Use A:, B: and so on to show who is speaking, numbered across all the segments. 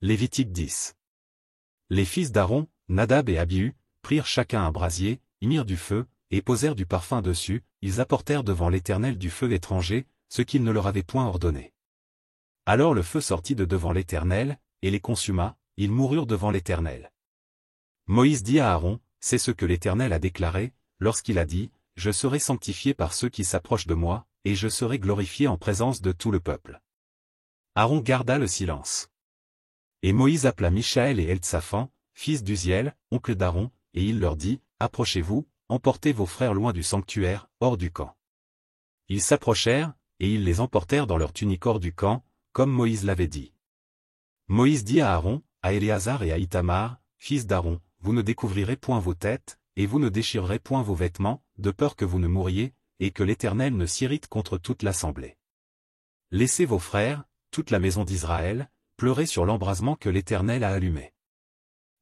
A: Lévitique 10. Les fils d'Aaron, Nadab et Abihu, prirent chacun un brasier, y mirent du feu, et posèrent du parfum dessus, ils apportèrent devant l'Éternel du feu étranger, ce qu'il ne leur avait point ordonné. Alors le feu sortit de devant l'Éternel, et les consuma, ils moururent devant l'Éternel. Moïse dit à Aaron, c'est ce que l'Éternel a déclaré, lorsqu'il a dit, je serai sanctifié par ceux qui s'approchent de moi, et je serai glorifié en présence de tout le peuple. Aaron garda le silence. Et Moïse appela Michaël et Eltsaphan, fils d'Uziel, oncle d'Aaron, et il leur dit, approchez-vous, emportez vos frères loin du sanctuaire, hors du camp. Ils s'approchèrent, et ils les emportèrent dans leur tunique hors du camp, comme Moïse l'avait dit. Moïse dit à Aaron, à Éléazar et à Ithamar, fils d'Aaron, vous ne découvrirez point vos têtes, et vous ne déchirerez point vos vêtements, de peur que vous ne mouriez, et que l'Éternel ne s'irrite contre toute l'assemblée. Laissez vos frères, toute la maison d'Israël, pleurer sur l'embrasement que l'Éternel a allumé.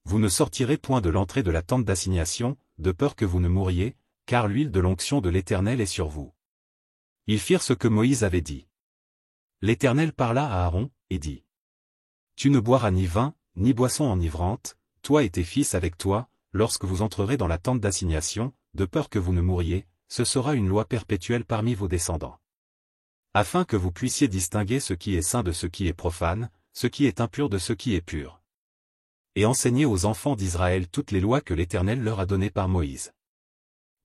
A: Vous ne sortirez point de l'entrée de la tente d'assignation, de peur que vous ne mouriez, car l'huile de l'onction de l'Éternel est sur vous. Ils firent ce que Moïse avait dit. L'Éternel parla à Aaron, et dit. Tu ne boiras ni vin, ni boisson enivrante, toi et tes fils avec toi, lorsque vous entrerez dans la tente d'assignation, de peur que vous ne mouriez, ce sera une loi perpétuelle parmi vos descendants. Afin que vous puissiez distinguer ce qui est saint de ce qui est profane, ce qui est impur de ce qui est pur. Et enseigner aux enfants d'Israël toutes les lois que l'Éternel leur a données par Moïse.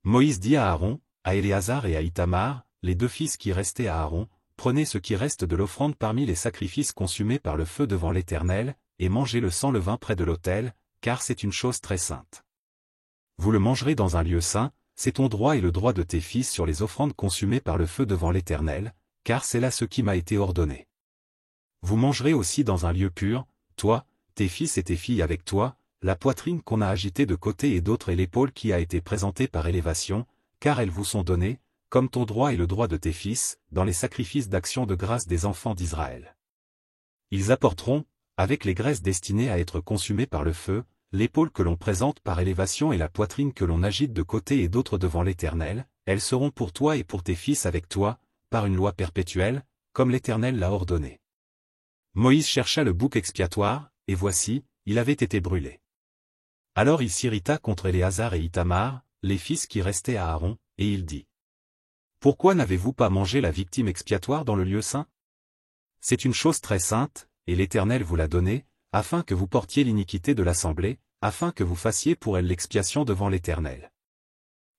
A: Moïse dit à Aaron, à Éléazar et à Ithamar, les deux fils qui restaient à Aaron, prenez ce qui reste de l'offrande parmi les sacrifices consumés par le feu devant l'Éternel, et mangez le sang levain près de l'autel, car c'est une chose très sainte. Vous le mangerez dans un lieu saint, c'est ton droit et le droit de tes fils sur les offrandes consumées par le feu devant l'Éternel, car c'est là ce qui m'a été ordonné. Vous mangerez aussi dans un lieu pur, toi, tes fils et tes filles avec toi, la poitrine qu'on a agitée de côté et d'autre et l'épaule qui a été présentée par élévation, car elles vous sont données, comme ton droit et le droit de tes fils, dans les sacrifices d'action de grâce des enfants d'Israël. Ils apporteront, avec les graisses destinées à être consumées par le feu, l'épaule que l'on présente par élévation et la poitrine que l'on agite de côté et d'autre devant l'Éternel, elles seront pour toi et pour tes fils avec toi, par une loi perpétuelle, comme l'Éternel l'a ordonné. Moïse chercha le bouc expiatoire, et voici, il avait été brûlé. Alors il s'irrita contre Éléazar et Ithamar, les fils qui restaient à Aaron, et il dit. Pourquoi n'avez-vous pas mangé la victime expiatoire dans le lieu saint? C'est une chose très sainte, et l'Éternel vous l'a donnée, afin que vous portiez l'iniquité de l'assemblée, afin que vous fassiez pour elle l'expiation devant l'Éternel.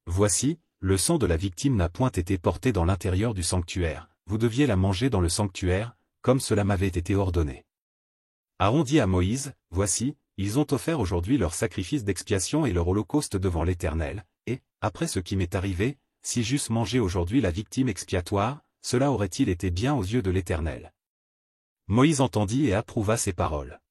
A: Voici, le sang de la victime n'a point été porté dans l'intérieur du sanctuaire, vous deviez la manger dans le sanctuaire, comme cela m'avait été ordonné. Aaron dit à Moïse, voici, ils ont offert aujourd'hui leur sacrifice d'expiation et leur holocauste devant l'Éternel, et, après ce qui m'est arrivé, si j'eusse mangé aujourd'hui la victime expiatoire, cela aurait-il été bien aux yeux de l'Éternel? Moïse entendit et approuva ces paroles.